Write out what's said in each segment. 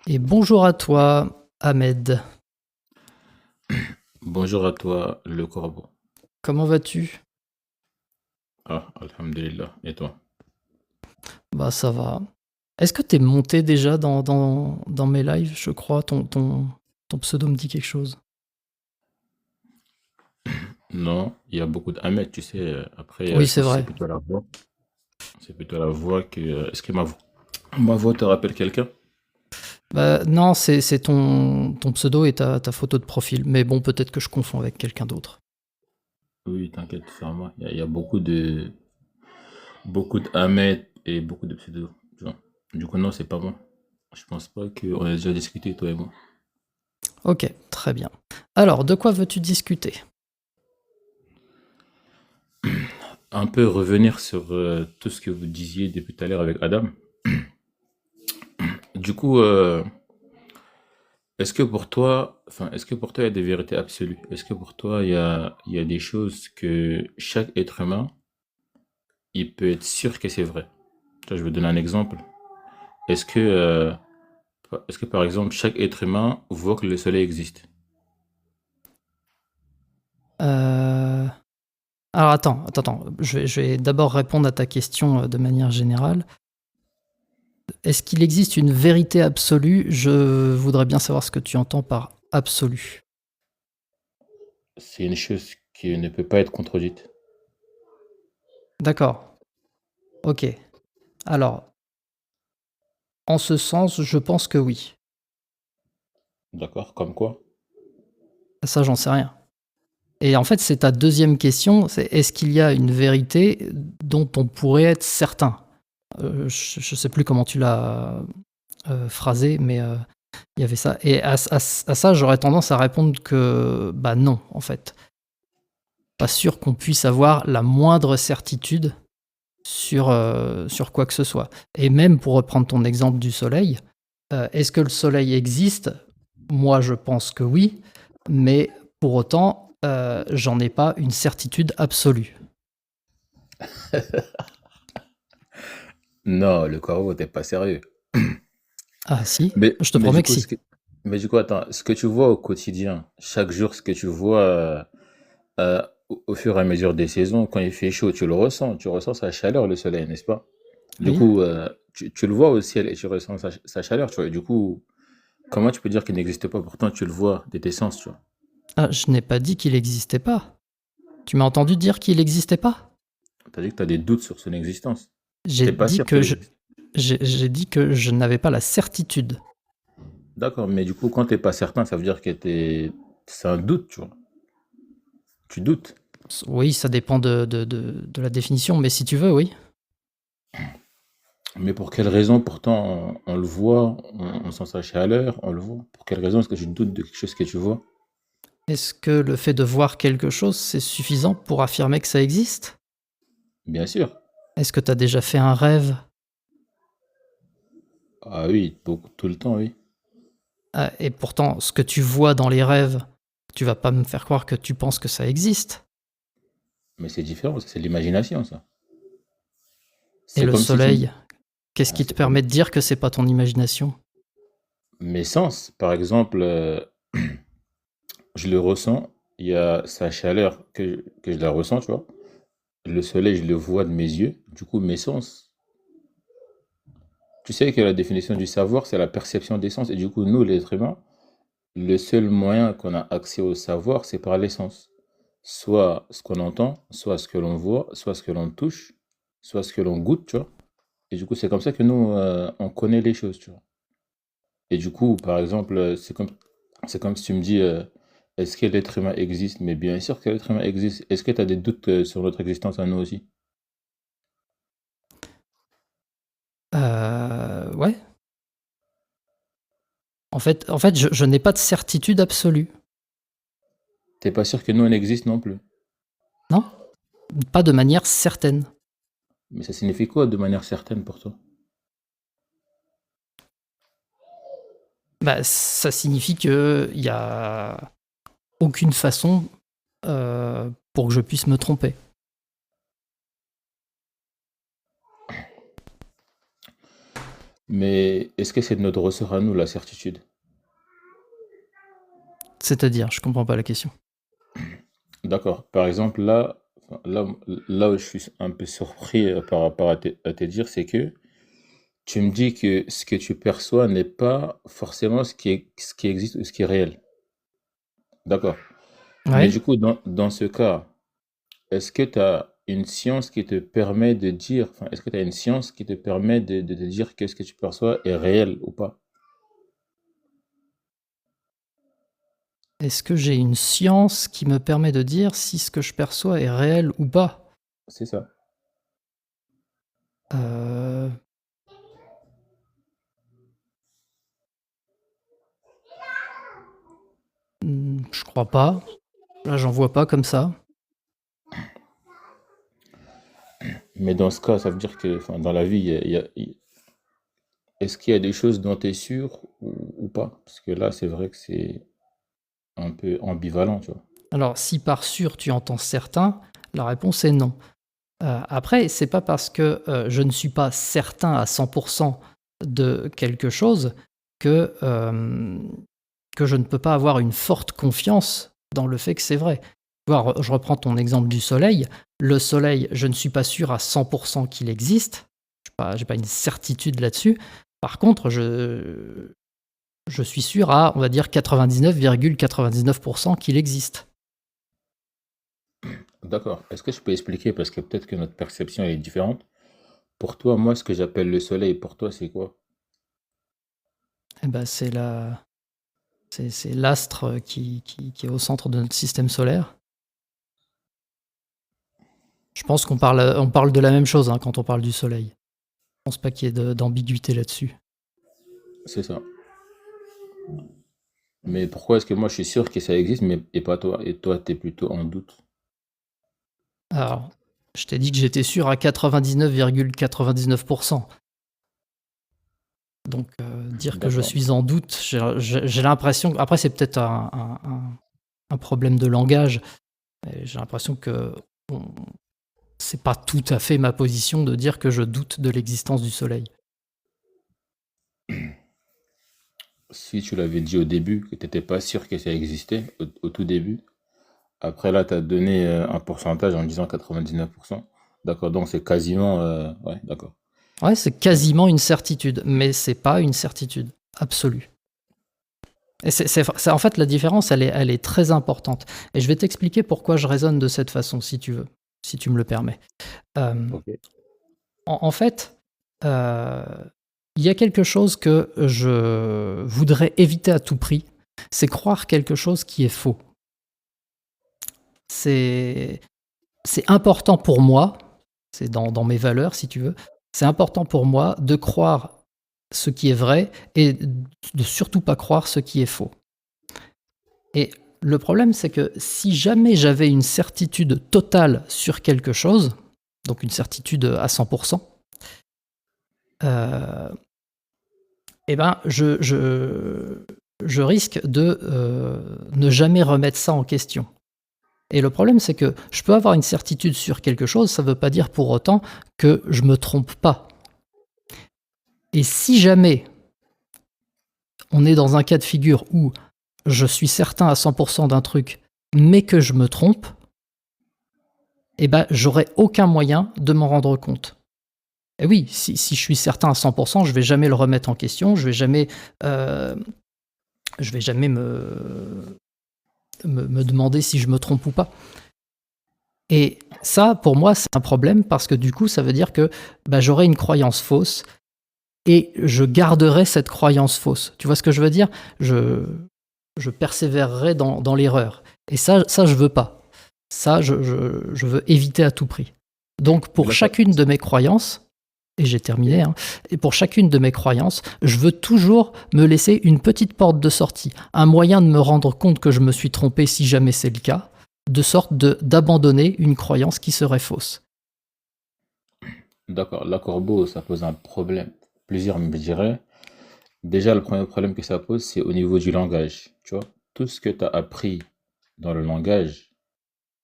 Et bonjour à toi, Ahmed. Bonjour à toi, le corbeau. Comment vas-tu? Ah, Alhamdulillah. Et toi? Bah ça va. Est-ce que t'es monté déjà dans mes lives, je crois, ton pseudo me dit quelque chose. Non, il y a beaucoup d'Ahmed, tu sais. Après, Oui, je c'est pense que c'est vrai. plutôt la voix. C'est plutôt la voix que. Est-ce que ma voix te rappelle quelqu'un? Bah non, c'est ton pseudo et ta photo de profil. Mais bon, peut-être que je confonds avec quelqu'un d'autre. Oui, t'inquiète, c'est moi. Il y a beaucoup d'Ahmed et beaucoup de pseudos. Tu vois. Du coup, non, c'est pas moi. Je pense pas qu'on a déjà discuté, toi et moi. Ok, très bien. Alors, de quoi veux-tu discuter? Un peu revenir sur tout ce que vous disiez depuis tout à l'heure avec Adam. Du coup, est-ce que pour toi il y a des vérités absolues? Est-ce que pour toi il y a des choses que chaque être humain, il peut être sûr que c'est vrai? Tu vois, je vais donner un exemple. Est-ce que, euh, est-ce que par exemple chaque être humain voit que le soleil existe? Euh, Alors attends. Je vais d'abord répondre à ta question de manière générale. Est-ce qu'il existe une vérité absolue? Je voudrais bien savoir ce que tu entends par absolu. C'est une chose qui ne peut pas être contredite. D'accord. Ok. Alors, en ce sens, je pense que oui. D'accord? Comme quoi? Ça, j'en sais rien. Et en fait, c'est ta deuxième question, c'est est-ce qu'il y a une vérité dont on pourrait être certain? Je ne sais plus comment tu l'as phrasé, mais il y avait ça. Et à ça, j'aurais tendance à répondre que bah non, en fait. Pas sûr qu'on puisse avoir la moindre certitude sur quoi que ce soit. Et même pour reprendre ton exemple du soleil, est-ce que le soleil existe? Moi, je pense que oui, mais pour autant, j'en ai pas une certitude absolue. Non, le corbeau, t'es pas sérieux. Ah si, Mais, je te mais promets du que coup, si. attends, ce que tu vois au quotidien, chaque jour, ce que tu vois au fur et à mesure des saisons, quand il fait chaud, tu ressens sa chaleur, le soleil, n'est-ce pas? Du Oui. coup, tu le vois au ciel et tu ressens sa chaleur, tu vois. Et du coup, comment tu peux dire qu'il n'existe pas? Pourtant, tu le vois de tes sens, tu vois. Ah, je n'ai pas dit qu'il n'existait pas. Tu m'as entendu dire qu'il n'existait pas? Tu as dit que tu as des doutes sur son existence. J'ai T'es pas dit sûr que qu'elle je, existe. j'ai dit que je n'avais pas la certitude. D'accord, mais du coup, quand t'es pas certain, ça veut dire que c'est un doute, tu vois. Tu doutes. Oui, ça dépend de la définition, mais si tu veux, oui. Mais pour quelle raison, pourtant, on le voit, on sent sa chaleur, on le voit. Pour quelle raison est-ce que tu doutes de quelque chose que tu vois? Est-ce que le fait de voir quelque chose, c'est suffisant pour affirmer que ça existe? Bien sûr. Est-ce que tu as déjà fait un rêve? Ah oui, beaucoup, tout le temps, oui. Et pourtant, ce que tu vois dans les rêves, tu vas pas me faire croire que tu penses que ça existe. Mais c'est différent, ça, c'est l'imagination, ça. Et C'est le comme si tu me... soleil, qu'est-ce Ah, qui te c'est comme permet de dire que c'est pas ton imagination? mes sens. Par exemple, je le ressens, il y a sa chaleur que je la ressens, tu vois. Le soleil, je le vois de mes yeux. Du coup, mes sens. Tu sais que la définition du savoir, c'est la perception des sens. Et du coup, nous, les êtres humains, le seul moyen qu'on a accès au savoir, c'est par les sens. Soit ce qu'on entend, soit ce que l'on voit, soit ce que l'on touche, soit ce que l'on goûte, tu vois. Et du coup, c'est comme ça que nous, on connaît les choses, tu vois. Et du coup, par exemple, c'est comme si tu me dis, est-ce que l'être humain existe? Mais bien sûr que l'être humain existe. Est-ce que tu as des doutes sur notre existence à nous aussi? Ouais. En fait, je n'ai pas de certitude absolue. T'es pas sûr que nous, on existe non plus. Non? Pas de manière certaine. Mais ça signifie quoi de manière certaine pour toi? Bah, ça signifie qu'il y a aucune façon pour que je puisse me tromper. Mais est-ce que c'est de notre ressort à nous, la certitude? C'est-à-dire, je comprends pas la question. D'accord. Par exemple, enfin, là où je suis un peu surpris par rapport à te dire, c'est que tu me dis que ce que tu perçois n'est pas forcément ce qui existe ou ce qui est réel. D'accord. Mais Ouais. du coup, dans ce cas, est-ce que tu as une science qui te permet de dire, enfin, est-ce que tu as une science qui te permet de te dire que ce que tu perçois est réel ou pas? Est-ce que j'ai une science qui me permet de dire si ce que je perçois est réel ou pas? C'est ça. Euh, je crois pas. Là, j'en vois pas comme ça. Mais dans ce cas, ça veut dire que, enfin, dans la vie, est-ce qu'il y a des choses dont tu es sûr ou pas? Parce que là, c'est vrai que c'est un peu ambivalent, tu vois. Alors, si par sûr tu entends certain, la réponse est non. Après, c'est pas parce que je ne suis pas certain à 100% de quelque chose que, que je ne peux pas avoir une forte confiance dans le fait que c'est vrai. Tu vois, je reprends ton exemple du soleil. Le soleil, je ne suis pas sûr à 100% qu'il existe. J'ai pas une certitude là-dessus. Par contre, je suis sûr à, on va dire, 99,99% qu'il existe. D'accord. Est-ce que je peux expliquer? Parce que peut-être que notre perception est différente. Pour toi, moi, ce que j'appelle le soleil, pour toi, c'est quoi? Eh ben, c'est l'astre qui est au centre de notre système solaire. Je pense on parle de la même chose hein, quand on parle du soleil. Je pense pas qu'il y ait d'ambiguïté là-dessus. C'est ça. Mais pourquoi est-ce que moi, je suis sûr que ça existe, mais et pas toi? Et toi, tu es plutôt en doute. Alors, je t'ai dit que j'étais sûr à 99,99%. Donc, dire que je D'accord. suis en doute, j'ai l'impression. Après, c'est peut-être un problème de langage. J'ai l'impression que on- c'est pas tout à fait ma position de dire que je doute de l'existence du soleil. Si tu l'avais dit au début, que tu n'étais pas sûr que ça existait, au tout début, après là, tu as donné un pourcentage en disant 99%. D'accord, donc c'est quasiment... ouais, d'accord. Ouais, c'est quasiment une certitude, mais c'est pas une certitude absolue. Et en fait, la différence, elle est très importante. Et je vais t'expliquer pourquoi je raisonne de cette façon, si tu veux, si tu me le permets. Euh, Ok. en fait, euh, il y a quelque chose que je voudrais éviter à tout prix, c'est croire quelque chose qui est faux. C'est c'est important pour moi, c'est dans mes valeurs, si tu veux, c'est important pour moi de croire ce qui est vrai et de surtout pas croire ce qui est faux. Et le problème, c'est que si jamais j'avais une certitude totale sur quelque chose, donc une certitude à 100%, euh, eh ben je risque de ne jamais remettre ça en question. Et le problème, c'est que je peux avoir une certitude sur quelque chose, ça ne veut pas dire pour autant que je me trompe pas. Et si jamais on est dans un cas de figure où je suis certain à 100% d'un truc, mais que je me trompe, eh ben, j'aurai aucun moyen de m'en rendre compte. Et oui, si je suis certain à 100%, je vais jamais le remettre en question, euh, je vais jamais me demander si je me trompe ou pas. Et ça, pour moi, c'est un problème parce que du coup, ça veut dire que bah, j'aurai une croyance fausse et je garderai cette croyance fausse. Tu vois ce que je veux dire? Je persévérerai dans l'erreur. Et ça, je veux pas. Ça, je veux éviter à tout prix. Donc, Mais pour là, ça... chacune de mes croyances, et j'ai terminé, Ok. hein, et pour chacune de mes croyances, je veux toujours me laisser une petite porte de sortie, un moyen de me rendre compte que je me suis trompé si jamais c'est le cas, de sorte d'abandonner une croyance qui serait fausse. D'accord. Là, Corbeau, ça pose un problème. Plusieurs me diraient. Déjà, le premier problème que ça pose, c'est au niveau du langage. Tu vois, tout ce que tu as appris dans le langage,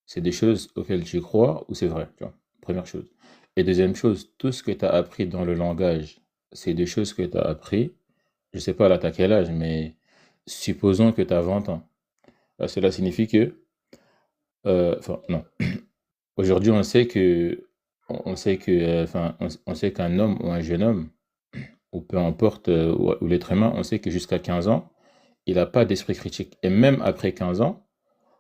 c'est des choses auxquelles tu crois ou c'est vrai, tu vois. Première chose. Et deuxième chose, tout ce que tu as appris dans le langage c'est des choses que tu as appris. Je sais pas là, t'as quel âge, mais supposons que tu as 20 ans. Cela signifie que, enfin, non. Aujourd'hui, on sait qu'un homme ou un jeune homme, ou peu importe, ou l'être humain, on sait que jusqu'à 15 ans, il n'a pas d'esprit critique. Et même après 15 ans,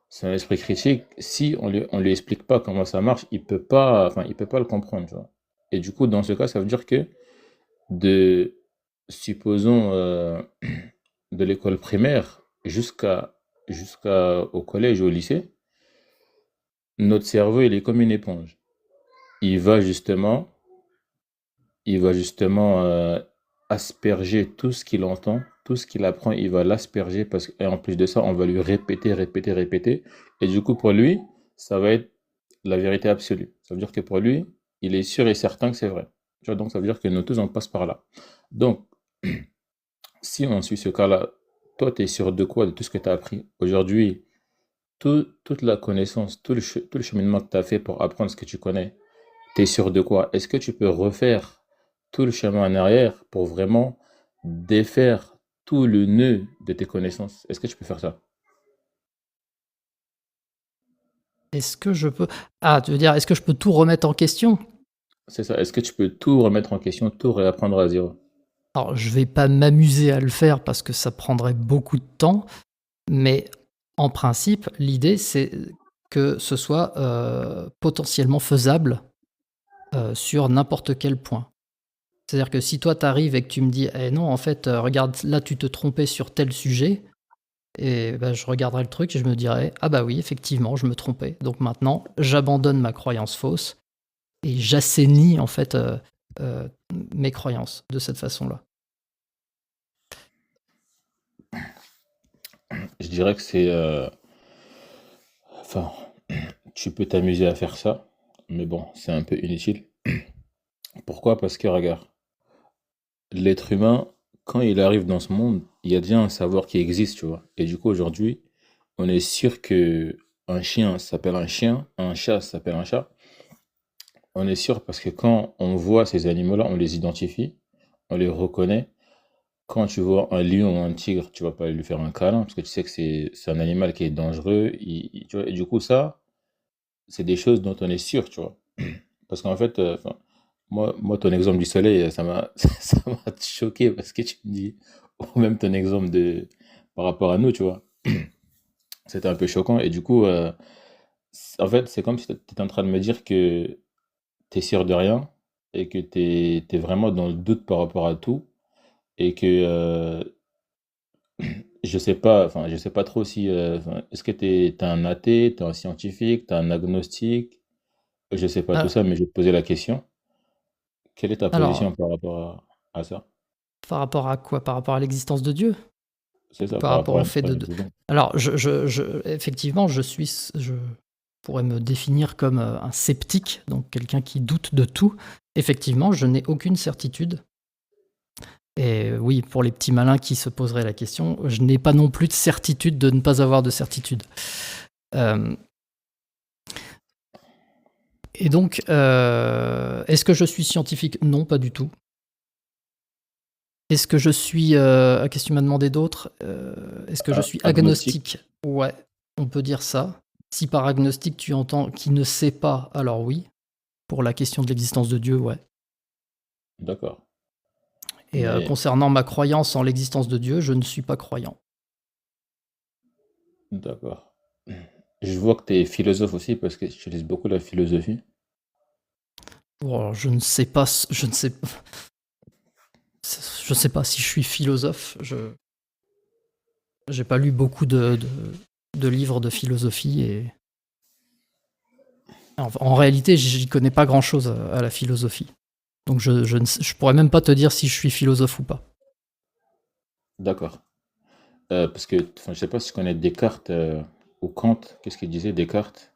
son esprit critique, si on lui explique pas comment ça marche, il peut pas le comprendre, tu vois. Et du coup, dans ce cas, ça veut dire que de, supposons, de l'école primaire jusqu'à au collège ou au lycée, notre cerveau, il est comme une éponge. Il va justement, il va justement asperger tout ce qu'il entend, tout ce qu'il apprend, il va l'asperger et en plus de ça, on va lui répéter, répéter, répéter. Et du coup, pour lui, ça va être la vérité absolue. Ça veut dire que pour lui, il est sûr et certain que c'est vrai. Tu vois, donc ça veut dire que nous tous, on passe par là. Donc, si on suit ce cas-là, toi, tu es sûr de quoi, de tout ce que tu as appris aujourd'hui, toute la connaissance, tout le cheminement que tu as fait pour apprendre ce que tu connais, tu es sûr de quoi? Est-ce que tu peux refaire tout le chemin en arrière pour vraiment défaire tout le nœud de tes connaissances? Est-ce que tu peux faire ça? Est-ce que je peux... Ah, tu veux dire, est-ce que je peux tout remettre en question? C'est ça. Est-ce que tu peux tout remettre en question, tout réapprendre à zéro? Alors, je vais pas m'amuser à le faire parce que ça prendrait beaucoup de temps, mais en principe, l'idée, c'est que ce soit potentiellement faisable sur n'importe quel point. C'est-à-dire que si toi, tu arrives et que tu me dis: «Eh non, en fait, regarde, là, tu te trompais sur tel sujet», et bah, je regarderai le truc et je me dirais: «Ah bah oui, effectivement, je me trompais. Donc maintenant, j'abandonne ma croyance fausse et j'assainis, en fait, heu, mes croyances de cette façon-là». Je dirais que enfin, tu peux t'amuser à faire ça, mais bon, c'est un peu inutile. Pourquoi? Parce que regarde, l'être humain, quand il arrive dans ce monde, il y a déjà un savoir qui existe, tu vois. Et du coup, aujourd'hui, on est sûr que un chien s'appelle un chien, un chat s'appelle un chat. On est sûr parce que quand on voit ces animaux-là, on les identifie, on les reconnaît. Quand tu vois un lion ou un tigre, tu vas pas lui faire un câlin parce que tu sais que c'est un animal qui est dangereux. Tu vois, et du coup, ça, c'est des choses dont on est sûr, tu vois. Parce qu'en fait, enfin, moi, ton exemple du soleil, ça m'a choqué parce que tu me dis, ou même ton exemple par rapport à nous, tu vois. C'était un peu choquant. Et du coup, en fait, c'est comme si tu étais en train de me dire que tu es sûr de rien et que tu es vraiment dans le doute par rapport à tout et que je sais pas trop si, enfin, est-ce que t'es un athée, t'es un scientifique, t'es un agnostique, je sais pas tout Heu, ça, mais je vais te poser la question. Quelle est ta alors, position par rapport à ça? par rapport à quoi? Par rapport à l'existence de Dieu? C'est Ou ça, par par rapport rapport à au notre fait de religion. alors effectivement, je pourrais me définir comme, un sceptique, donc quelqu'un qui doute de tout. Effectivement, je n'ai aucune certitude et oui, pour les petits malins qui se poseraient la question, je n'ai pas non plus de certitude de ne pas avoir de certitude. Hem Et donc, est-ce que je suis scientifique? Non, pas du tout. Est-ce que je suis, qu'est-ce que tu m'as demandé d'autre? Est-ce que je suis agnostique? Agnostique, Ouais, on peut dire ça. Si par agnostique tu entends qui ne sait pas, alors oui. Pour la question de l'existence de Dieu, ouais. d'accord. Et Mais concernant ma croyance en l'existence de Dieu, je ne suis pas croyant. d'accord. Je vois que tu es philosophe aussi parce que tu utilises beaucoup la philosophie. Bon, alors je ne sais pas je sais pas si je suis philosophe. Je J'ai pas lu beaucoup de livres de philosophie et en réalité, j'y connais pas grand-chose à la philosophie. Donc je pourrais même pas te dire si je suis philosophe ou pas. D'accord. Parce que, enfin, je sais pas si tu connais Descartes ou Kant. Qu'est-ce qu'il disait, Descartes?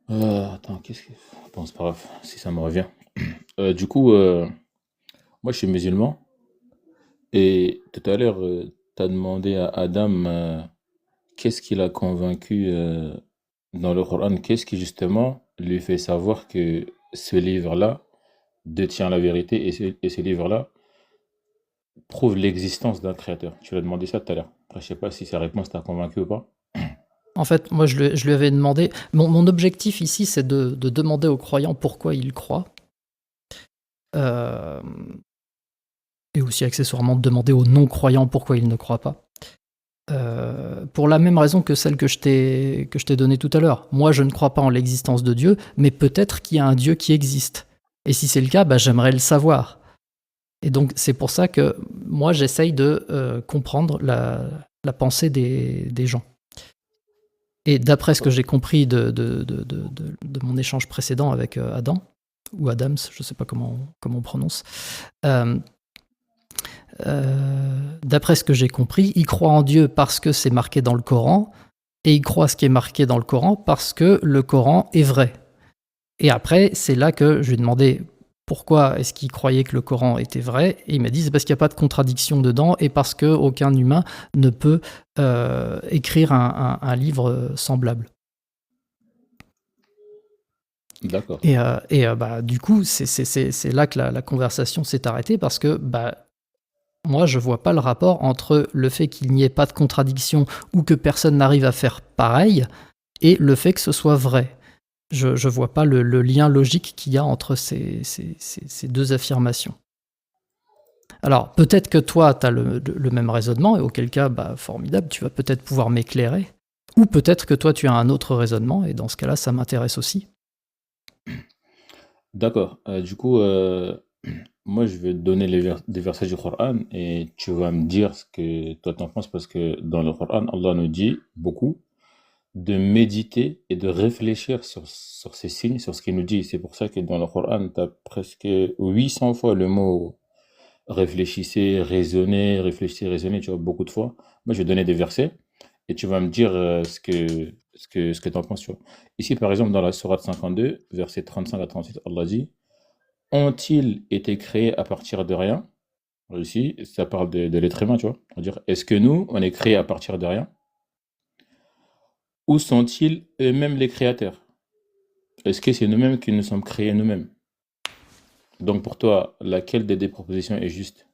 Attends, qu'est-ce que. Bon, c'est pas grave, si ça me revient. Du coup, moi je suis musulman et tout à l'heure, tu as demandé à Adam qu'est-ce qui l'a convaincu dans le Coran, qu'est-ce qui justement lui fait savoir que ce livre-là détient la vérité et ce livre-là prouve l'existence d'un créateur. Tu l'as demandé ça tout à l'heure. Après, je sais pas si sa réponse t'a convaincu ou pas. En fait, moi, je lui avais demandé. Mon objectif ici, c'est de demander aux croyants pourquoi ils croient. Euh, et aussi, accessoirement, de demander aux non-croyants pourquoi ils ne croient pas. Pour la même raison que celle que je t'ai donnée tout à l'heure. Moi, je ne crois pas en l'existence de Dieu, mais peut-être qu'il y a un Dieu qui existe. Et si c'est le cas, bah, j'aimerais le savoir. Et donc, c'est pour ça que moi, j'essaye de comprendre la pensée des gens. Et d'après ce que j'ai compris de mon échange précédent avec Adam, ou Adams, je ne sais pas comment on prononce, euh, d'après ce que j'ai compris, il croit en Dieu parce que c'est marqué dans le Coran, et il croit ce qui est marqué dans le Coran parce que le Coran est vrai. Et après, c'est là que je lui ai demandé pourquoi est-ce qu'il croyait que le Coran était vrai, et il m'a dit c'est parce qu'il n'y a pas de contradiction dedans, et parce qu'aucun humain ne peut écrire un livre semblable. D'accord. Bah, du coup, c'est là que la conversation s'est arrêtée, parce que bah, moi, je vois pas le rapport entre le fait qu'il n'y ait pas de contradiction ou que personne n'arrive à faire pareil et le fait que ce soit vrai. Je vois pas le lien logique qu'il y a entre ces deux affirmations. Alors, peut-être que toi, tu as le même raisonnement, et auquel cas, bah, formidable, tu vas peut-être pouvoir m'éclairer. Ou peut-être que toi, tu as un autre raisonnement, et dans ce cas-là, ça m'intéresse aussi. D'accord. Du coup, moi, je vais te donner des versets du Coran et tu vas me dire ce que toi t'en penses parce que dans le Coran, Allah nous dit beaucoup de méditer et de réfléchir sur ces signes, sur ce qu'il nous dit. C'est pour ça que dans le Coran, tu as presque 800 fois le mot réfléchissez, raisonnez, réfléchissez, raisonnez, tu vois, beaucoup de fois. Moi, je vais donner des versets et tu vas me dire ce que tu en penses, tu vois. Ici, par exemple, dans la Sourate 52, verset 35 à 38, Allah dit ont-ils été créés à partir de rien? Ici, ça parle de l'être humain, tu vois. On va dire, est-ce que nous, on est créés à partir de rien? Ou sont-ils eux-mêmes les créateurs? Est-ce que c'est nous-mêmes qui nous sommes créés nous-mêmes? Donc pour toi, laquelle des deux propositions est juste?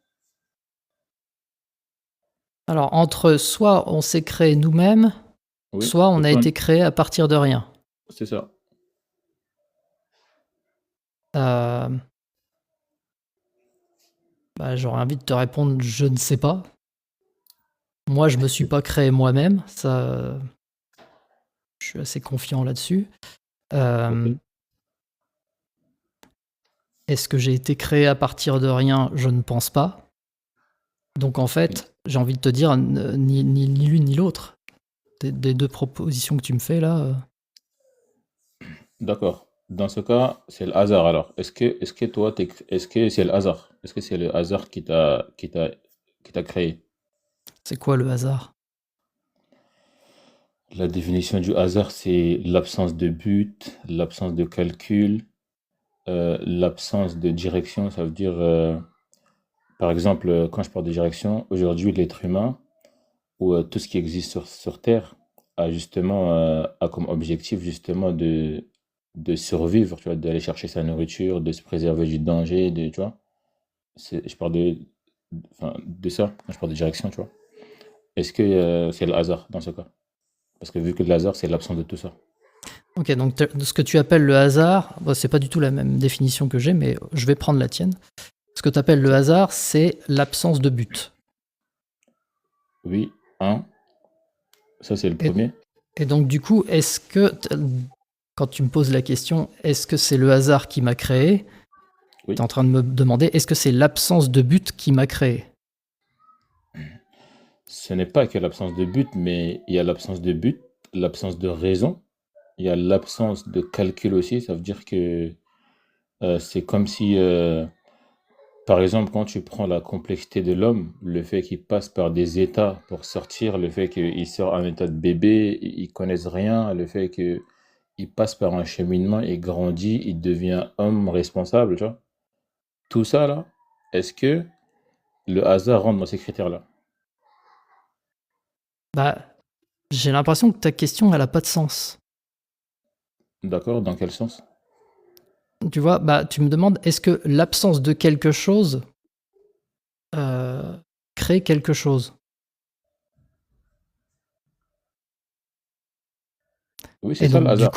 Alors, entre soit on s'est créé nous-mêmes, Oui, soit on ou a soit été créé à partir de rien. c'est ça. Euh, Bah, j'aurais envie de te répondre, je ne sais pas. Moi, je me suis pas créé moi-même, ça, je suis assez confiant là-dessus. Ok. Euh, Est-ce que j'ai été créé à partir de rien? Je ne pense pas. Donc en fait, j'ai envie de te dire ni l'une ni l'autre. Des deux propositions que tu me fais là. D'accord. Dans ce cas, c'est le hasard alors. Est-ce que toi, est-ce que c'est le hasard? Est-ce que c'est le hasard qui t'a créé? C'est quoi le hasard? La définition du hasard, c'est l'absence de but, l'absence de calcul, l'absence de direction. Ça veut dire, par exemple, quand je parle de direction, aujourd'hui, l'être humain, ou tout ce qui existe sur Terre, a comme objectif justement de survivre, tu vois, d'aller chercher sa nourriture, de se préserver du danger, tu vois. Je parle enfin, de ça, quand je parle de direction, tu vois. Est-ce que c'est le hasard dans ce cas? Parce que vu que le hasard, c'est l'absence de tout ça. Ok, donc ce que tu appelles le hasard, bon, c'est pas du tout la même définition que j'ai, mais je vais prendre la tienne. Ce que tu appelles le hasard, c'est l'absence de but. Oui, un, ça c'est le Et, premier. et donc du coup, quand tu me poses la question, est-ce que c'est le hasard qui m'a créé? Tu es Oui. en train de me demander, est-ce que c'est l'absence de but qui m'a créé? Ce n'est pas que l'absence de but, mais il y a l'absence de but, l'absence de raison, il y a l'absence de calcul aussi. Ça veut dire que c'est comme si, par exemple, quand tu prends la complexité de l'homme, le fait qu'il passe par des états pour sortir, le fait qu'il sort en état de bébé, ils connaissent rien, le fait qu'il passe par un cheminement, il grandit, il devient homme responsable, tu vois. Tout ça là, est-ce que le hasard rentre dans ces critères-là? Bah, j'ai l'impression que ta question, elle a pas de sens. D'accord? Dans quel sens? tu vois, bah, tu me demandes, est-ce que l'absence de quelque chose euh, crée quelque chose? Oui, c'est Et ça le donc, hasard.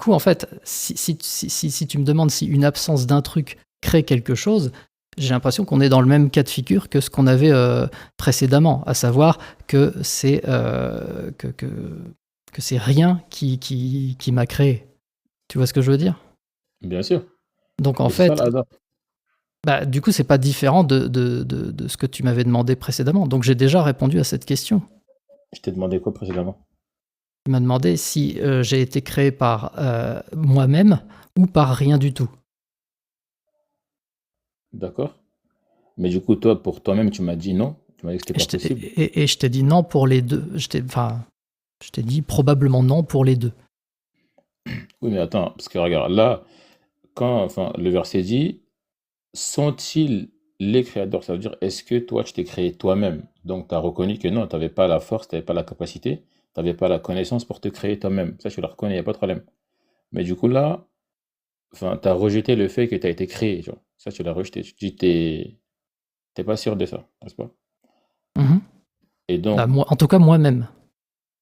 en fait, si tu me demandes si une absence d'un truc crée quelque chose, j'ai l'impression qu'on est dans le même cas de figure que ce qu'on avait précédemment, à savoir que que c'est rien qui m'a créé. Tu vois ce que je veux dire? Bien sûr. Donc, en Mais c'est ça le fait, hasard. bah, du coup, c'est pas différent de ce que tu m'avais demandé précédemment. Donc, j'ai déjà répondu à cette question. Je t'ai demandé quoi précédemment? Tu m'as demandé si j'ai été créé par moi-même ou par rien du tout. D'accord. Mais du coup, toi, pour toi-même, tu m'as dit non. Tu m'as dit que c'était Et pas je t'ai possible. et je t'ai dit non pour les deux. Enfin, je t'ai dit probablement non pour les deux. Oui, mais attends, parce que regarde, là, enfin, le verset dit, sont-ils les créateurs? Ça veut dire, est-ce que toi, tu t'es créé toi-même? Donc, tu as reconnu que non, tu n'avais pas la force, tu n'avais pas la capacité, tu n'avais pas la connaissance pour te créer toi-même. Ça, tu le reconnais, il n'y a pas de problème. Mais du coup, là, enfin, tu as rejeté le fait que tu as été créé, tu vois. Ça, tu l'as rejeté. Tu te dis, t'es pas sûr de ça, n'est-ce pas? Mhm. Et Bah, donc, moi, en tout cas, moi-même.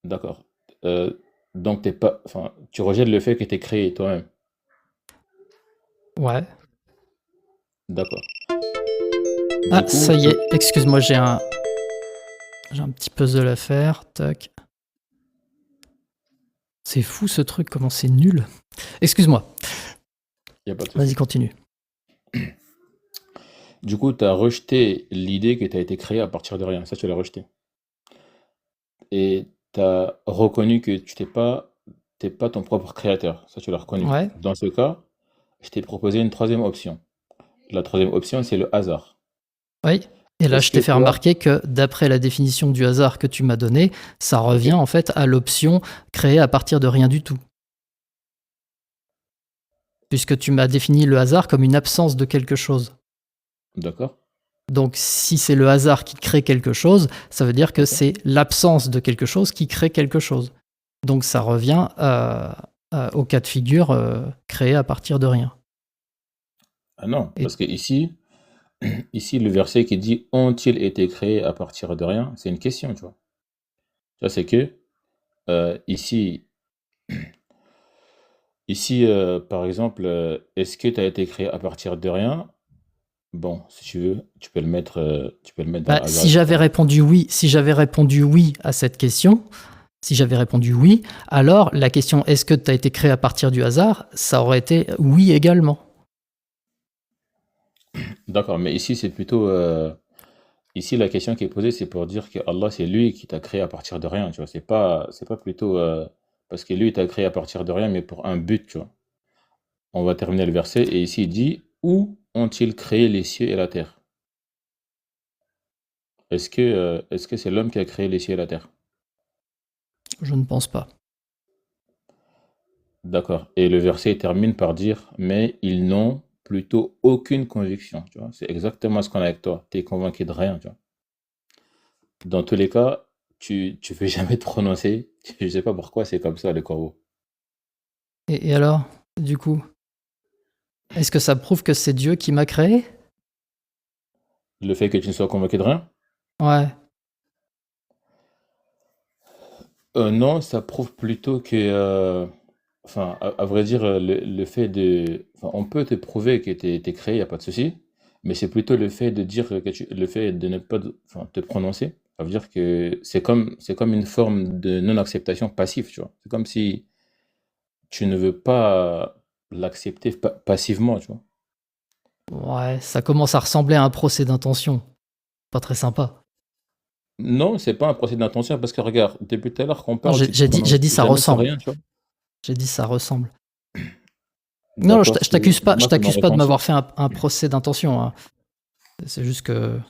d'accord. Euh, donc, t'es pas, enfin, tu rejettes le fait que tu es créé toi-même. Ouais. D'accord. Ah, Du coup, ça y est. Excuse-moi, j'ai un petit puzzle à faire. Tac. C'est fou ce truc, comment c'est nul. Excuse-moi. il n'y a pas de Vas-y, souci. continue. Du coup, tu as rejeté l'idée que tu as été créé à partir de rien. Ça, tu l'as rejeté. Et tu as reconnu que tu t'es pas ton propre créateur. Ça, tu l'as reconnu. Ouais. Dans ce cas, je t'ai proposé une troisième option. La troisième option, c'est le hasard. Oui. Et là, Est-ce je que t'ai fait toi, remarquer que d'après la définition du hasard que tu m'as donnée, ça ok, revient en fait à l'option créée à partir de rien du tout. Puisque tu m'as défini le hasard comme une absence de quelque chose. d'accord, Donc si c'est le hasard qui crée quelque chose, ça veut dire que ok. c'est l'absence de quelque chose qui crée quelque chose. Donc ça revient au cas de figure créé à partir de rien. Ah non, Et, parce que ici, le verset qui dit ont-ils été créés à partir de rien, c'est une question, tu vois. Tu vois, c'est que ici, par exemple, est-ce que tu as été créé à partir de rien? Bon, si tu veux, tu peux le mettre dans bah, le hasard, etc. si j'avais répondu oui à cette question, si j'avais répondu oui, alors la question est-ce que tu as été créé à partir du hasard, ça aurait été oui également. D'accord, mais ici, c'est plutôt, ici, la question qui est posée, c'est pour dire que Allah, c'est lui qui t'a créé à partir de rien, tu vois. C'est pas plutôt, parce que lui, il t'a créé à partir de rien, mais pour un but, tu vois. On va terminer le verset, et ici, il dit, où ont-ils créé les cieux et la terre? Est-ce que c'est l'homme qui a créé les cieux et la terre? Je ne pense pas. D'accord. Et le verset termine par dire, mais ils n'ont plutôt aucune conviction, tu vois. C'est exactement ce qu'on a avec toi. Tu es convaincu de rien, tu vois. Dans tous les cas, tu veux jamais te prononcer. Je sais pas pourquoi c'est comme ça, les corbeaux. Et alors, du coup, est-ce que ça prouve que c'est Dieu qui m'a créé? Le fait que tu ne sois convaincu de rien? Ouais. Non, ça prouve plutôt que, enfin, à vrai dire, le fait de, enfin, on peut te prouver que t'es créé, il n'y a pas de souci, mais c'est plutôt le fait de dire que le fait de ne pas, enfin, te prononcer, ça veut dire que c'est comme une forme de non-acceptation passive, tu vois. C'est comme si tu ne veux pas l'accepter passivement, tu vois. Ouais, ça commence à ressembler à un procès d'intention. Pas très sympa. Non, c'est pas un procès d'intention parce que regarde, depuis tout à l'heure qu'on Non, parle, tu te j'ai prononces dit ça jamais sur ressemble. rien, tu vois. J'ai dit ça ressemble. Non, D'accord, je moi c'est mon t'accuse pas de ressenti. m'avoir fait un procès d'intention, hein. C'est juste que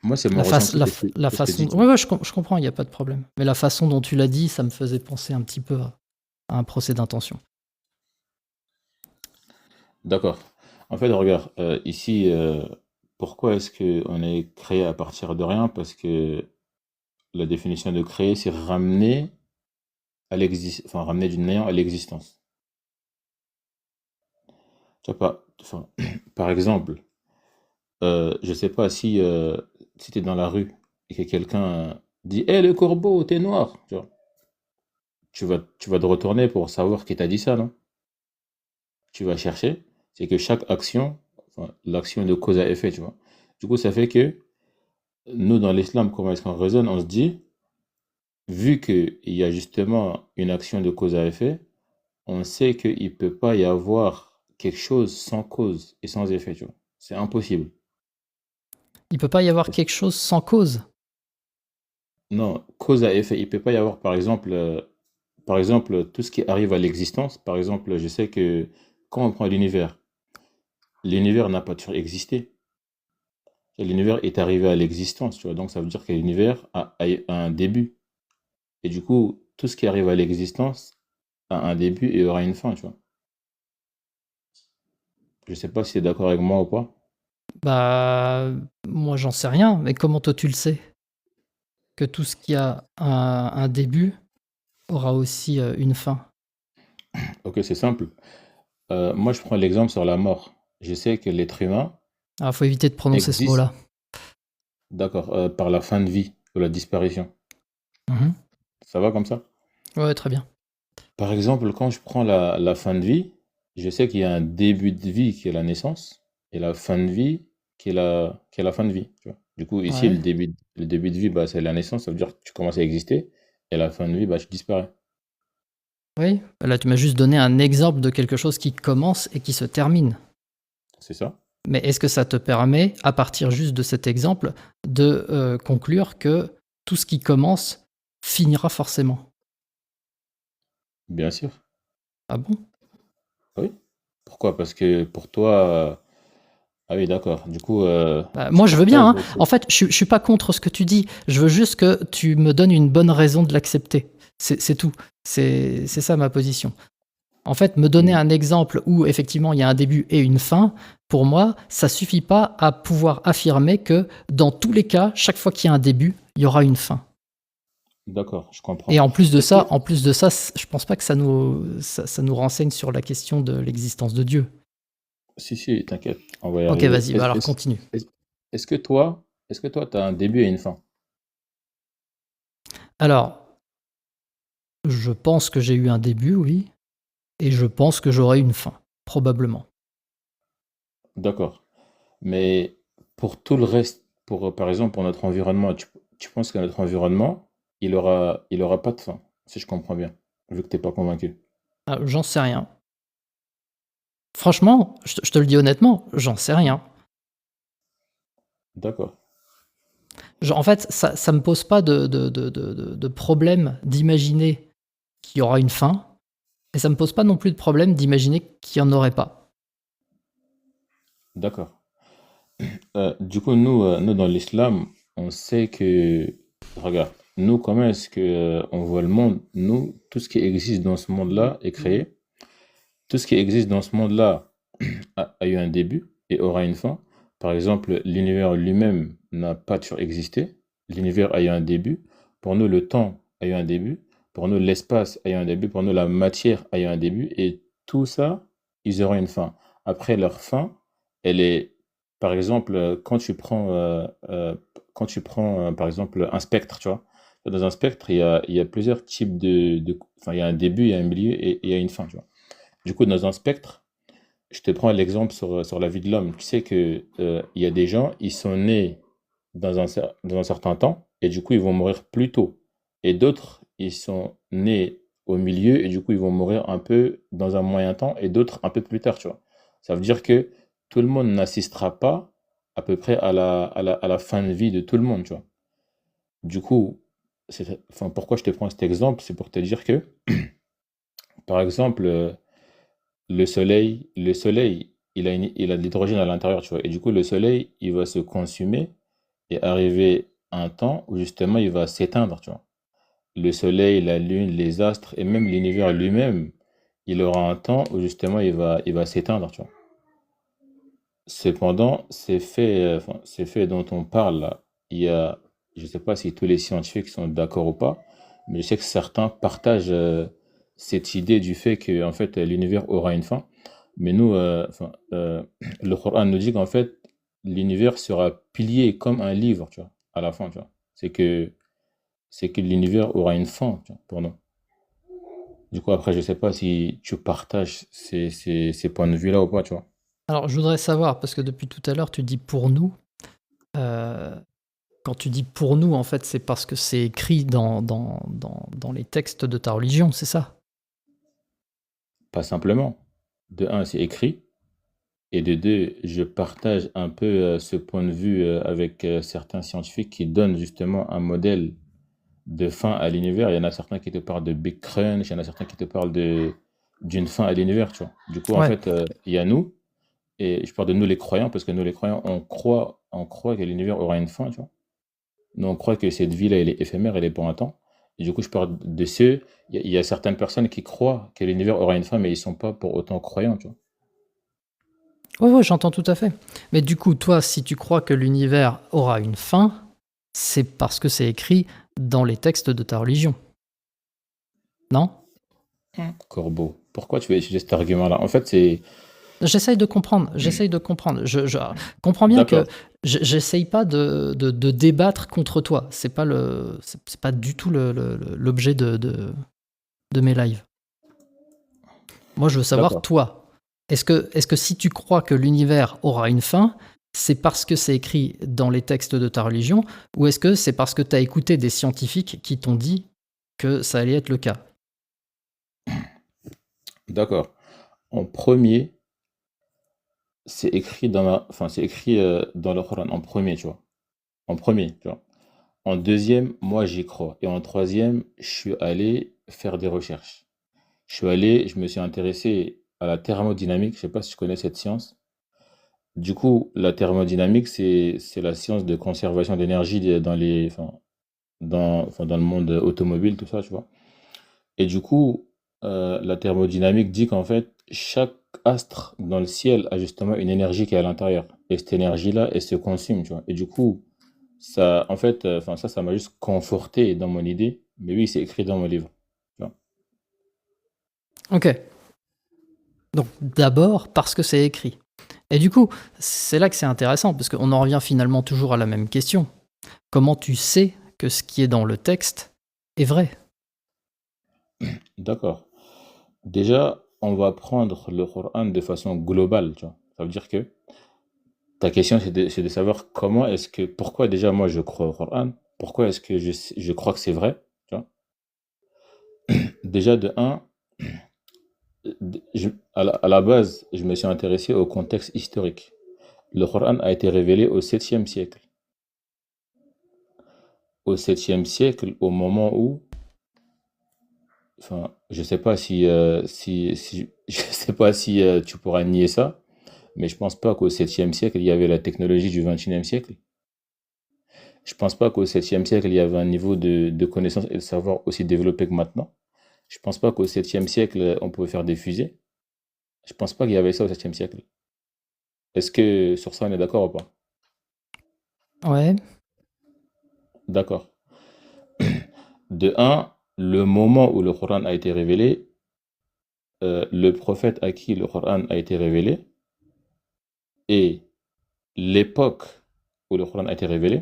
Moi c'est mon ressenti, la que je te façon. dis, tu Ouais, vois. ouais, je comprends, il n'y a pas de problème. Mais la façon dont tu l'as dit, ça me faisait penser un petit peu à un procès d'intention. D'accord. En fait, regarde, ici, pourquoi est-ce qu'on est créé à partir de rien? Parce que la définition de créer, c'est ramener enfin, ramener du néant à l'existence. Tu vois, par exemple, je sais pas si tu es dans la rue et que quelqu'un dit hé le corbeau, t'es noir. Tu vois, tu vas te retourner pour savoir qui t'a dit ça, non? Tu vas chercher. C'est que chaque action, enfin, l'action de cause à effet, tu vois. Du coup, ça fait que nous, dans l'islam, comment est-ce qu'on raisonne? On se dit, vu qu'il y a justement une action de cause à effet, on sait qu'il ne peut pas y avoir quelque chose sans cause et sans effet, tu vois. C'est impossible. Il peut pas y avoir Parce- quelque chose sans cause. Non, cause à effet, il ne peut pas y avoir, par exemple, tout ce qui arrive à l'existence. Par exemple, je sais que quand on prend l'univers n'a pas toujours existé. L'univers est arrivé à l'existence, tu vois. Donc ça veut dire que l'univers a un début. Et du coup, tout ce qui arrive à l'existence a un début et aura une fin, tu vois. Je sais pas si tu es d'accord avec moi ou pas. Bah, moi j'en sais rien, mais comment toi tu le sais? Que tout ce qui a un début aura aussi une fin. Ok, c'est simple. Moi, je prends l'exemple sur la mort. Je sais que l'être humain Ah, faut éviter de prononcer ce existe, mot-là. d'accord, par la fin de vie ou la disparition. Mhm. Ça va comme ça? Ouais, très bien. Par exemple, quand je prends la fin de vie, je sais qu'il y a un début de vie qui est la naissance et la fin de vie qui est la fin de vie, tu vois. Du coup, ici, Ouais. le début de vie, bah, c'est la naissance, ça veut dire que tu commences à exister, et la fin de vie, bah, tu disparais. Oui, là tu m'as juste donné un exemple de quelque chose qui commence et qui se termine. C'est ça? Mais est-ce que ça te permet, à partir juste de cet exemple, de conclure que tout ce qui commence finira forcément? Bien sûr. Ah bon? Oui. Pourquoi? Parce que pour toi, ah oui, d'accord. Du coup, Bah, tu moi je veux bien, partages hein. le En truc. fait, je suis pas contre ce que tu dis. Je veux juste que tu me donnes une bonne raison de l'accepter. C'est tout. C'est ça ma position. En fait, me donner Hmm, un exemple où effectivement il y a un début et une fin, pour moi, ça suffit pas à pouvoir affirmer que dans tous les cas, chaque fois qu'il y a un début, il y aura une fin. d'accord, je Et comprends. en plus de Est-ce que... ça, je pense pas que ça nous renseigne sur la question de l'existence de Dieu. Si, si, t'inquiète, on va y Ok, arriver. vas-y, bah alors continue. Est-ce, est-ce que toi, tu as un début et une fin? Alors, je pense que j'ai eu un début, oui, et je pense que j'aurai une fin, probablement. D'accord. Mais pour tout le reste, par exemple, pour notre environnement, tu penses que notre environnement, il aura pas de fin, si je comprends bien, vu que t'es pas convaincu. Ah, j'en sais rien. Franchement, je te le dis honnêtement, j'en sais rien. D'accord. En fait, ça me pose pas de problème d'imaginer qu'il y aura une fin, et ça me pose pas non plus de problème d'imaginer qu'il y en aurait pas. D'accord. Du coup, nous, dans l'islam, on sait que, regarde, nous, comment est-ce que, on voit le monde? Nous, tout ce qui existe dans ce monde-là est créé. Tout ce qui existe dans ce monde-là a eu un début et aura une fin. Par exemple, l'univers lui-même n'a pas toujours existé. L'univers a eu un début. Pour nous, le temps a eu un début. Pour nous, l'espace a eu un début. Pour nous, la matière a eu un début. Et tout ça, ils auront une fin. Après, leur fin, elle est, par exemple, quand tu prends, par exemple, un spectre, tu vois. Dans un spectre, il y a plusieurs types enfin, il y a un début, il y a un milieu et il y a une fin, tu vois. Du coup, dans un spectre, je te prends l'exemple sur la vie de l'homme. Tu sais que, il y a des gens, ils sont nés dans un certain temps et du coup, ils vont mourir plus tôt. Et d'autres, ils sont nés au milieu et du coup, ils vont mourir un peu dans un moyen temps et d'autres un peu plus tard, tu vois. Ça veut dire que tout le monde n'assistera pas à peu près à la fin de vie de tout le monde, tu vois. Du coup, enfin, pourquoi je te prends cet exemple? C'est pour te dire que, par exemple, le soleil, il a de l'hydrogène à l'intérieur, tu vois. Et du coup, le soleil, il va se consumer et arriver à un temps où justement il va s'éteindre, tu vois. Le soleil, la lune, les astres et même l'univers lui-même, il aura un temps où justement il va s'éteindre, tu vois. Cependant, ces faits dont on parle là, je ne sais pas si tous les scientifiques sont d'accord ou pas, mais je sais que certains partagent cette idée du fait que en fait l'univers aura une fin. Mais nous, le Coran nous dit qu'en fait, l'univers sera plié comme un livre, tu vois, à la fin, tu vois. C'est que l'univers aura une fin, tu vois, pour nous. Du coup, après, je sais pas si tu partages ces points de vue-là ou pas, tu vois. Alors, je voudrais savoir, parce que depuis tout à l'heure, tu dis pour nous. euh, Quand tu dis pour nous, en fait, c'est parce que c'est écrit dans les textes de ta religion, c'est ça? Pas simplement. De un, c'est écrit. Et de deux, je partage un peu ce point de vue avec certains scientifiques qui donnent justement un modèle de fin à l'univers. Il y en a certains qui te parlent de Big Crunch, il y en a certains qui te parlent d'une fin à l'univers, tu vois. Du coup, en Ouais. fait, il y a nous, et je parle de nous les croyants, parce que nous les croyants, on croit que l'univers aura une fin, tu vois. Nous, on croit que cette vie-là, elle est éphémère, elle est pour un temps. Et du coup, je parle de ceux, il y a certaines personnes qui croient que l'univers aura une fin, mais ils sont pas pour autant croyants, tu vois. Ouais, ouais, j'entends tout à fait. Mais du coup, toi, si tu crois que l'univers aura une fin, c'est parce que c'est écrit dans les textes de ta religion, non? Corbeau. Pourquoi tu vas utiliser cet argument-là? En fait, c'est... J'essaye de comprendre, j'essaye de comprendre. Je comprends bien que D'accord. j'essaye pas de débattre contre toi. C'est pas du tout l'objet de mes lives. Moi, je veux savoir, D'accord. toi, est-ce que si tu crois que l'univers aura une fin, c'est parce que c'est écrit dans les textes de ta religion, ou est-ce que c'est parce que tu as écouté des scientifiques qui t'ont dit que ça allait être le cas? D'accord. En premier, c'est écrit c'est écrit dans le Coran, en premier, tu vois. En premier, tu vois. En deuxième, moi, j'y crois. Et en troisième, je suis allé faire des recherches. Je me suis intéressé à la thermodynamique. Je sais pas si tu connais cette science. Du coup, la thermodynamique, c'est la science de conservation d'énergie dans dans le monde automobile, tout ça, tu vois. Et du coup, la thermodynamique dit qu'en fait, chaque astre dans le ciel a justement une énergie qui est à l'intérieur. Et cette énergie-là, elle se consume, tu vois. Et du coup, ça, en fait, ça m'a juste conforté dans mon idée. Mais oui, c'est écrit dans mon livre. Tu vois. Ok. Donc d'abord parce que c'est écrit. Et du coup, c'est là que c'est intéressant, parce qu'on en revient finalement toujours à la même question. Comment tu sais que ce qui est dans le texte est vrai? D'accord. Déjà, on va prendre le Coran de façon globale, tu vois. Ça veut dire que ta question, c'est de savoir pourquoi déjà moi je crois au Coran, pourquoi est-ce que je crois que c'est vrai, tu vois. Déjà, de un, à la base, je me suis intéressé au contexte historique. Le Coran a été révélé au 7e siècle. Au 7e siècle, au moment où, je sais pas je sais pas si tu pourras nier ça, mais je pense pas qu'au 7e siècle, il y avait la technologie du 21e siècle. Je pense pas qu'au 7e siècle, il y avait un niveau de connaissance et de savoir aussi développé que maintenant. Je pense pas qu'au 7e siècle, on pouvait faire des fusées. Je pense pas qu'il y avait ça au 7e siècle. Est-ce que sur ça, on est d'accord ou pas? Ouais. D'accord. De un, le moment où le Coran a été révélé, le prophète à qui le Coran a été révélé et l'époque où le Coran a été révélé,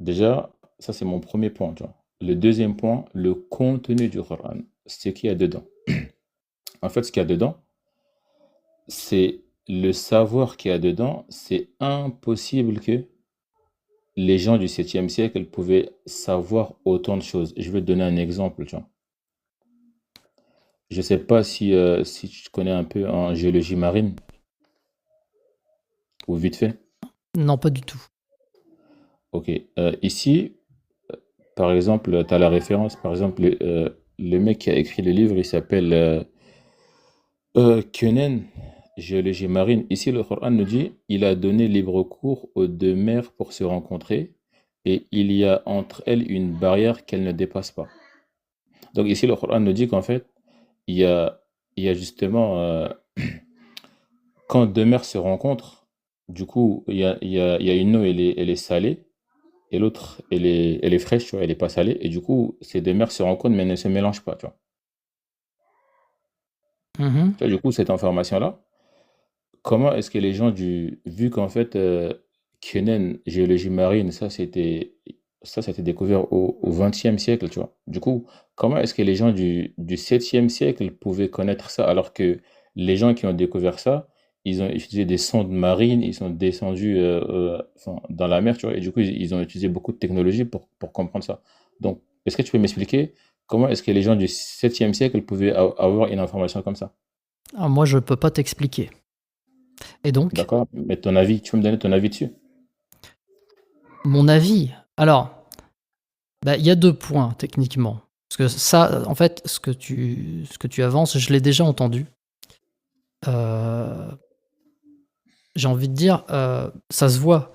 déjà, ça c'est mon premier point, tu vois. Le deuxième point, le contenu du Coran, ce qu'il y a dedans. En fait, ce qu'il y a dedans, c'est le savoir qu'il y a dedans, c'est impossible que les gens du 7e siècle pouvaient savoir autant de choses. Je vais te donner un exemple, tu vois. Je sais pas si tu connais un peu en géologie marine, ou vite fait. Non, pas du tout. Ok. Ici, par exemple, tu as la référence. Par exemple, le mec qui a écrit le livre, il s'appelle Kenen, géologie marine. Ici, le Coran nous dit, il a donné libre cours aux deux mers pour se rencontrer, et il y a entre elles une barrière qu'elles ne dépassent pas. Donc ici, le Coran nous dit qu'en fait, il y a, il y a justement, quand deux mers se rencontrent, du coup, il y a une eau, elle est salée, et l'autre, elle est fraîche, tu vois, elle est pas salée, et du coup, ces deux mers se rencontrent, mais ne se mélangent pas, tu vois. Mhm. Tu vois, du coup, cette information-là, comment est-ce que les gens vu qu'en fait, Kennen, géologie marine, ça a été découvert au XXe siècle, tu vois? Du coup, comment est-ce que les gens du 7e siècle pouvaient connaître ça alors que les gens qui ont découvert ça, ils ont utilisé des sondes marines, ils sont descendus, enfin, dans la mer, tu vois? Et du coup, ils ont utilisé beaucoup de technologies pour comprendre ça. Donc, est-ce que tu peux m'expliquer comment est-ce que les gens du 7e siècle pouvaient avoir une information comme ça? Alors moi, je peux pas t'expliquer. Et donc, D'accord? Mais ton avis, tu peux me donner ton avis dessus? mon avis, alors, bah, il y a 2 points techniquement. Parce que ça, en fait, ce que tu avances, je l'ai déjà entendu. Heu, j'ai envie de dire, ça se voit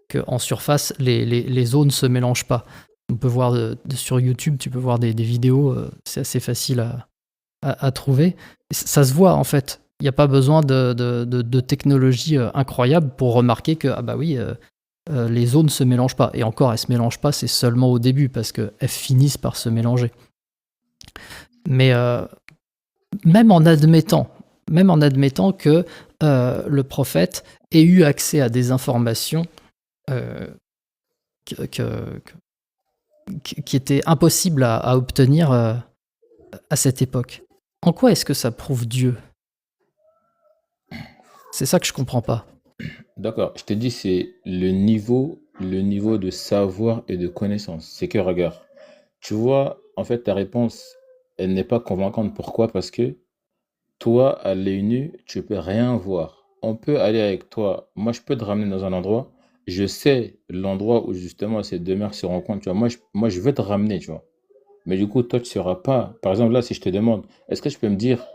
qu'en surface, les zones se mélangent pas. On peut voir, sur YouTube, tu peux voir des vidéos, c'est assez facile à trouver. Ça se voit en fait. Il n'y a pas besoin de technologie incroyable pour remarquer que, ah bah oui, les zones se mélangent pas. Et encore, elles se mélangent pas, c'est seulement au début parce qu'elles finissent par se mélanger. Mais même en admettant, que le prophète ait eu accès à des informations euh, que- que- qui étaient impossibles à obtenir à cette époque. En quoi est-ce que ça prouve Dieu? C'est ça que je comprends pas. D'accord, je te dis, c'est le niveau de savoir et de connaissance. C'est que, regarde, tu vois, en fait, ta réponse, elle n'est pas convaincante. Pourquoi? Parce que toi, à l'œil nu, tu peux rien voir. On peut aller avec toi. Moi, je peux te ramener dans un endroit. Je sais l'endroit où justement ces deux mers se rencontrent. Tu vois, moi, je veux te ramener, tu vois. Mais du coup, toi, tu ne sauras pas. Par exemple, là, si je te demande, est-ce que tu peux me dire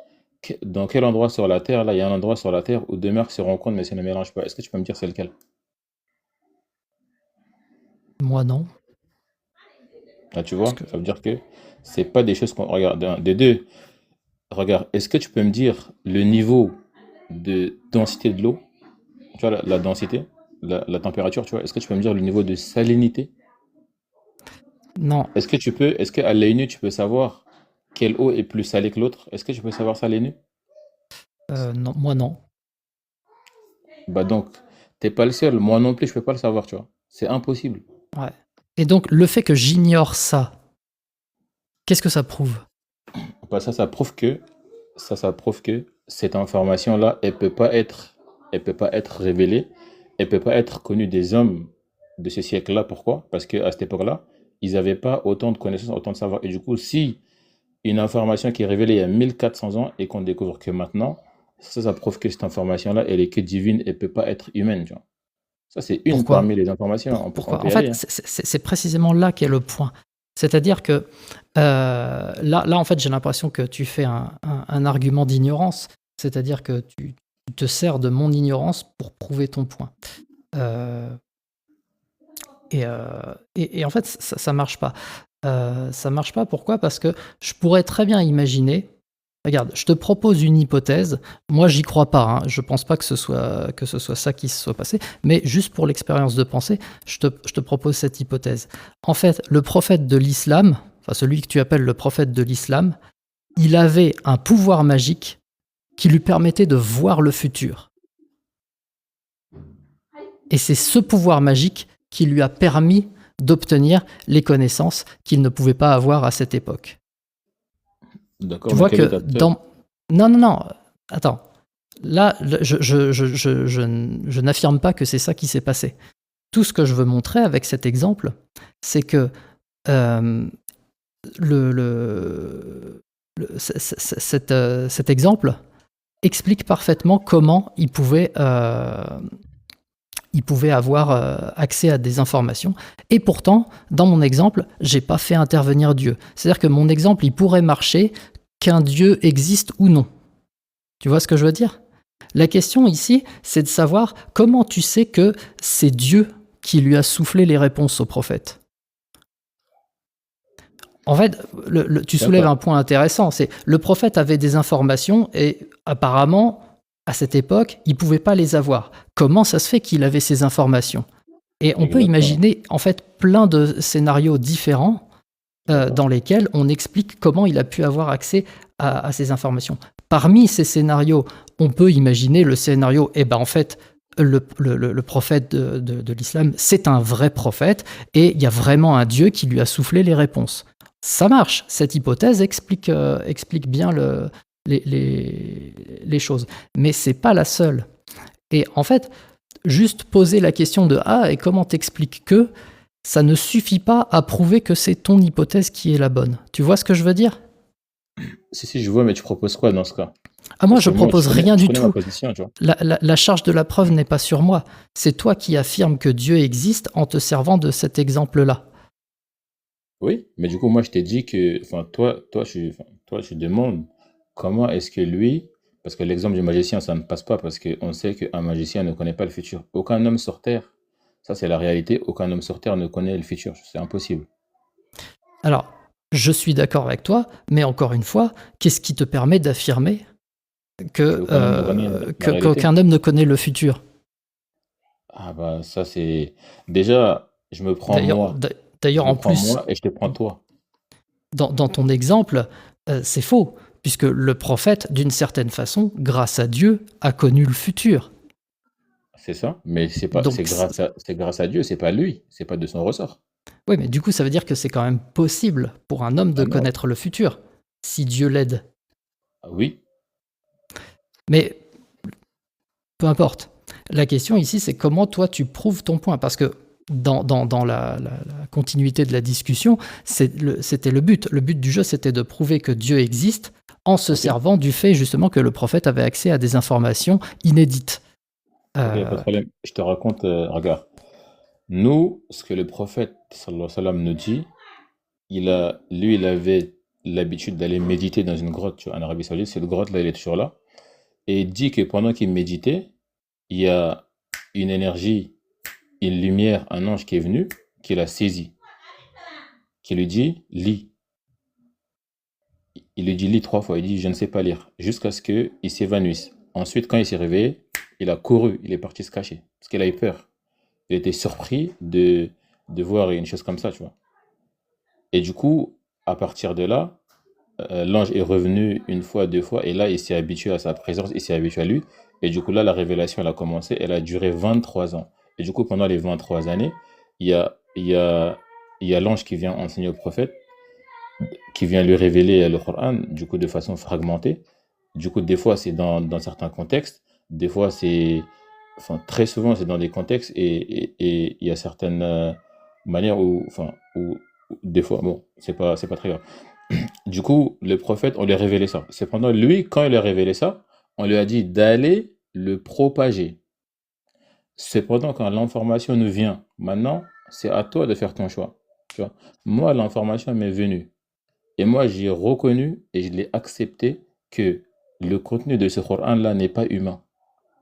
dans quel endroit sur la Terre, là, il y a un endroit sur la Terre où deux mers se rencontrent mais ça ne mélange pas. Est-ce que tu peux me dire c'est lequel? Moi, non. Ah, tu Parce vois, que ça veut dire que c'est pas des choses qu'on regarde. Des deux, regarde, est-ce que tu peux me dire le niveau de densité de l'eau? Tu vois, la densité, la température, tu vois, est-ce que tu peux me dire le niveau de salinité? non, Est-ce qu'à l'œil nu, tu peux savoir quelle eau est plus salée que l'autre? Est-ce que tu peux savoir ça à l'œil nu? non, moi non. Bah donc, t'es pas le seul. Moi non plus, je peux pas le savoir, tu vois. C'est impossible. Ouais. Et donc, le fait que j'ignore ça, qu'est-ce que ça prouve? Bah ça prouve que cette information-là, elle peut pas être révélée, elle peut pas être connue des hommes de ce siècle-là. Pourquoi? Parce qu'à cette époque-là, ils n'avaient pas autant de connaissances, autant de savoir. Et du coup, si une information qui est révélée il y a 1400 ans et qu'on découvre que maintenant, ça prouve que cette information-là, elle est que divine, elle peut pas être humaine, tu vois. Ça, c'est une parmi Pourquoi? les informations. On Pourquoi? peut En y aller, fait, hein. c'est précisément là qu'est le point. C'est-à-dire que là, en fait, j'ai l'impression que tu fais un argument d'ignorance. C'est-à-dire que tu te sers de mon ignorance pour prouver ton point. Euh, et en fait, ça marche pas. Ça marche pas, pourquoi? Parce que je pourrais très bien imaginer. Regarde, je te propose une hypothèse. Moi, j'y crois pas, hein. Je pense pas que ce soit ça qui se soit passé. Mais juste pour l'expérience de pensée, je te propose cette hypothèse. En fait, le prophète de l'islam, enfin celui que tu appelles le prophète de l'islam, il avait un pouvoir magique qui lui permettait de voir le futur. Et c'est ce pouvoir magique qui lui a permis d'obtenir les connaissances qu'il ne pouvait pas avoir à cette époque. D'accord, Tu mais vois quel est que ta preuve? dans... Non, non, non, attends. Là, je n'affirme pas que c'est ça qui s'est passé. Tout ce que je veux montrer avec cet exemple, c'est que euh, cet exemple explique parfaitement comment il pouvait avoir accès à des informations. Et pourtant, dans mon exemple, j'ai pas fait intervenir Dieu. C'est-à-dire que mon exemple, il pourrait marcher qu'un Dieu existe ou non. Tu vois ce que je veux dire? La question ici, c'est de savoir comment tu sais que c'est Dieu qui lui a soufflé les réponses au prophète. En fait, tu soulèves D'accord. un point intéressant, c'est le prophète avait des informations et apparemment, à cette époque, il ne pouvait pas les avoir. Comment ça se fait qu'il avait ces informations? Et on peut Exactement. imaginer en fait plein de scénarios différents D'accord. dans lesquels on explique comment il a pu avoir accès à ces informations. parmi ces scénarios, on peut imaginer le scénario, en fait, le prophète de l'islam, c'est un vrai prophète, et il y a vraiment un Dieu qui lui a soufflé les réponses. Ça marche, cette hypothèse explique bien les choses. Mais c'est pas la seule. Et en fait, juste poser la question de « Ah, et comment t'expliques que ?» ça ne suffit pas à prouver que c'est ton hypothèse qui est la bonne. Tu vois ce que je veux dire ? Si, je vois, mais tu proposes quoi dans ce cas? Ah, moi, Parce je que moi, propose rien tu du connais ma tout. position, tu vois. La charge de la preuve n'est pas sur moi. C'est toi qui affirmes que Dieu existe en te servant de cet exemple-là. Oui, mais du coup, moi, je t'ai dit que, enfin, toi, tu demandes comment est-ce que lui, parce que l'exemple du magicien, ça ne passe pas parce qu'on sait qu'un magicien ne connaît pas le futur. Aucun homme sur Terre, ça c'est la réalité, aucun homme sur Terre ne connaît le futur. C'est impossible. Alors, je suis d'accord avec toi, mais encore une fois, qu'est-ce qui te permet d'affirmer Qu'aucun homme ne connaît la réalité. qu'aucun homme ne connaît le futur ? Ah bah ça c'est... Déjà, je me prends D'ailleurs, moi. Je d'ailleurs, me en prends plus, moi et je te prends toi. dans ton exemple, c'est faux, puisque le prophète, d'une certaine façon, grâce à Dieu, a connu le futur. C'est ça, mais c'est pas, Donc, c'est grâce à Dieu, c'est pas lui, c'est pas de son ressort. oui, mais du coup, ça veut dire que c'est quand même possible pour un homme de Ah non, connaître le futur, si Dieu l'aide. ah oui, Mais peu importe. La question ici, c'est comment toi tu prouves ton point. Parce que dans la continuité de la discussion, c'était le but. Le but du jeu, c'était de prouver que Dieu existe en se ok, servant du fait justement que le prophète avait accès à des informations inédites. ok, pas de Euh, problème. Je te raconte, regarde. Nous, ce que le prophète sallallahu alayhi wa sallam nous dit, lui, il avait l'habitude d'aller méditer dans une grotte, tu vois, en Arabie Saoudite. Cette grotte-là, elle est toujours là. Et il dit que pendant qu'il méditait, il y a une énergie, une lumière, un ange qui est venu, qui l'a saisi, qui lui dit, lis. Il lui dit, lis 3 fois. Il dit, je ne sais pas lire. Jusqu'à ce qu'il s'évanouisse. Ensuite, quand il s'est réveillé, il a couru, il est parti se cacher. Parce qu'il a eu peur. Il était surpris de voir une chose comme ça, tu vois. Et du coup, à partir de là, l'ange est revenu une fois, 2 fois, et là, il s'est habitué à sa présence, il s'est habitué à lui. Et du coup, là, la révélation, elle a commencé, elle a duré 23 ans. Et du coup, pendant les 23 années, il y a, il y a, il y a l'ange qui vient enseigner au prophète, qui vient lui révéler le Coran, du coup, de façon fragmentée. Du coup, des fois, c'est dans certains contextes, des fois, c'est, enfin, très souvent, c'est dans des contextes, et il y a certaines manières où, enfin, des fois, bon, c'est pas très grave. Du coup, le prophète, on lui a révélé ça. Cependant, lui, quand il a révélé ça, on lui a dit d'aller le propager. Cependant, quand l'information nous vient, maintenant, c'est à toi de faire ton choix. Tu vois. Moi, l'information m'est venue. Et moi, j'ai reconnu et je l'ai accepté que le contenu de ce Coran-là n'est pas humain.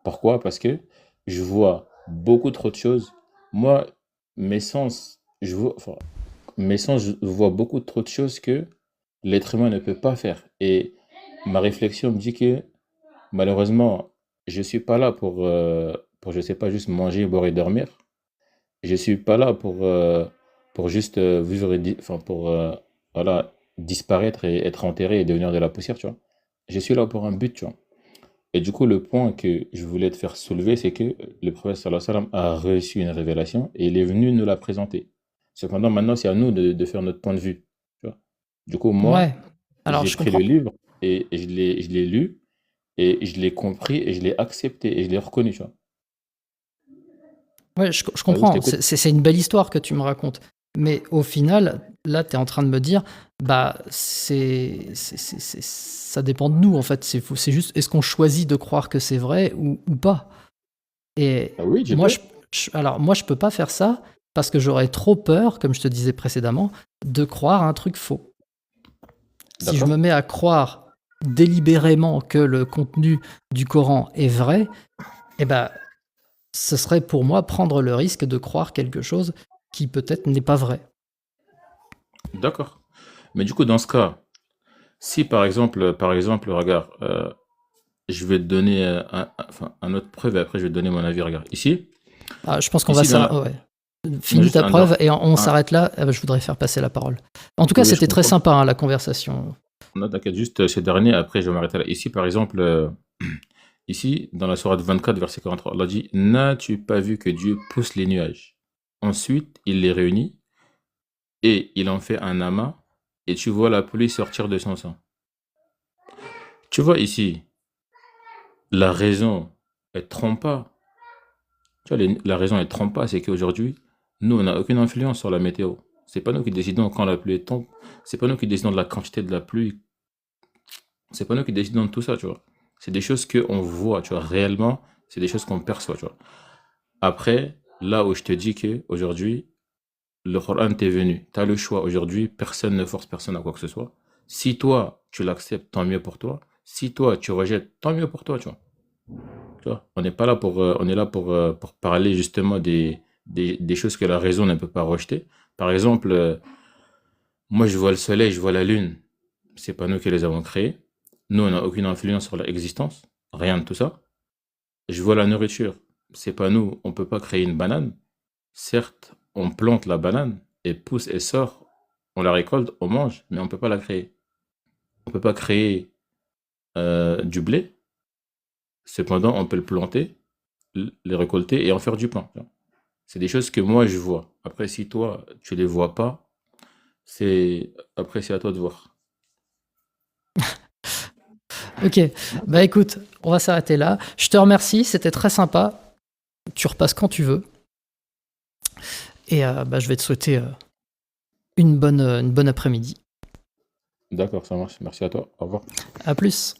Pourquoi? Parce que je vois beaucoup trop de choses. Moi, mes sens, enfin, mes sens, je vois beaucoup trop de choses que l'être humain ne peut pas faire. Et ma réflexion me dit que malheureusement, je suis pas là pour je sais pas, juste manger, boire et dormir. Je suis pas là pour juste vivre, enfin, pour voilà, disparaître et être enterré et devenir de la poussière, tu vois. Je suis là pour un but, tu vois. Et du coup, le point que je voulais te faire soulever, c'est que le prophète sallallahu alayhi wa sallam a reçu une révélation et il est venu nous la présenter. Cependant, maintenant, c'est à nous de faire notre point de vue. Tu vois. Du coup, ouais, moi, alors j'ai je pris le comprends. livre et je l'ai lu et je l'ai compris et je l'ai accepté et je l'ai reconnu. Tu vois. Ouais, je Vas-y, je comprends. t'écoute. C'est une belle histoire que tu me racontes. Mais au final, là, tu es en train de me dire, bah, ça dépend de nous, en fait. C'est juste, est-ce qu'on choisit de croire que c'est vrai ou pas? Et Ah oui, je moi, peux. alors, moi, je peux pas faire ça parce que j'aurais trop peur, comme je te disais précédemment, de croire un truc faux. Si je me D'accord. mets à croire délibérément que le contenu du Coran est vrai, eh ben, ce serait pour moi prendre le risque de croire quelque chose qui peut-être n'est pas vrai. D'accord. Mais du coup, dans ce cas, si par exemple, regarde, je vais te donner enfin, un autre preuve et après je vais te donner mon avis. Regarde, Ah, je pense qu'on va ici dans la, s'arrêter. Ouais. non, Finis juste ta preuve et on un- s'arrête là. Je voudrais faire passer la parole. En tout cas, oui, je c'était très comprends. sympa, hein, la conversation. Non, t'inquiète, juste ces derniers, après je vais m'arrêter là. Ici, par exemple, ici, dans la sourate 24, verset 43, Allah dit: N'as-tu pas vu que Dieu pousse les nuages? Ensuite, il les réunit et il en fait un amas, et tu vois la pluie sortir de son sein. Tu vois ici, la raison, elle trompe pas. Tu vois, la raison, elle trompe pas, c'est qu'aujourd'hui, nous, on n'a aucune influence sur la météo. C'est pas nous qui décidons quand la pluie tombe, c'est pas nous qui décidons de la quantité de la pluie, c'est pas nous qui décidons de tout ça, tu vois. C'est des choses qu'on voit, tu vois, réellement, c'est des choses qu'on perçoit, tu vois. Après, là où je te dis que aujourd'hui, le Coran t'est venu, tu as le choix. Aujourd'hui, personne ne force personne à quoi que ce soit. Si toi, tu l'acceptes, tant mieux pour toi. Si toi, tu rejettes, tant mieux pour toi, tu vois. Tu vois, on n'est pas là on est là pour parler justement des choses que la raison ne peut pas rejeter. Par exemple, moi, je vois le soleil, je vois la lune. C'est pas nous qui les avons créés. Nous, on n'a aucune influence sur leur existence. Rien de tout ça. Je vois la nourriture. C'est pas nous. On peut pas créer une banane. Certes, on plante la banane, elle pousse et sort. On la récolte, on mange, mais on peut pas la créer. On peut pas créer du blé. Cependant, on peut le planter, le récolter et en faire du pain. Tu vois. C'est des choses que moi je vois. Après, si toi, tu les vois pas, c'est à toi de voir. Ok, bah écoute, on va s'arrêter là. Je te remercie, c'était très sympa. Tu repasses quand tu veux. Et bah, je vais te souhaiter une bonne après-midi. D'accord, ça marche. Merci à toi. Au revoir. À plus.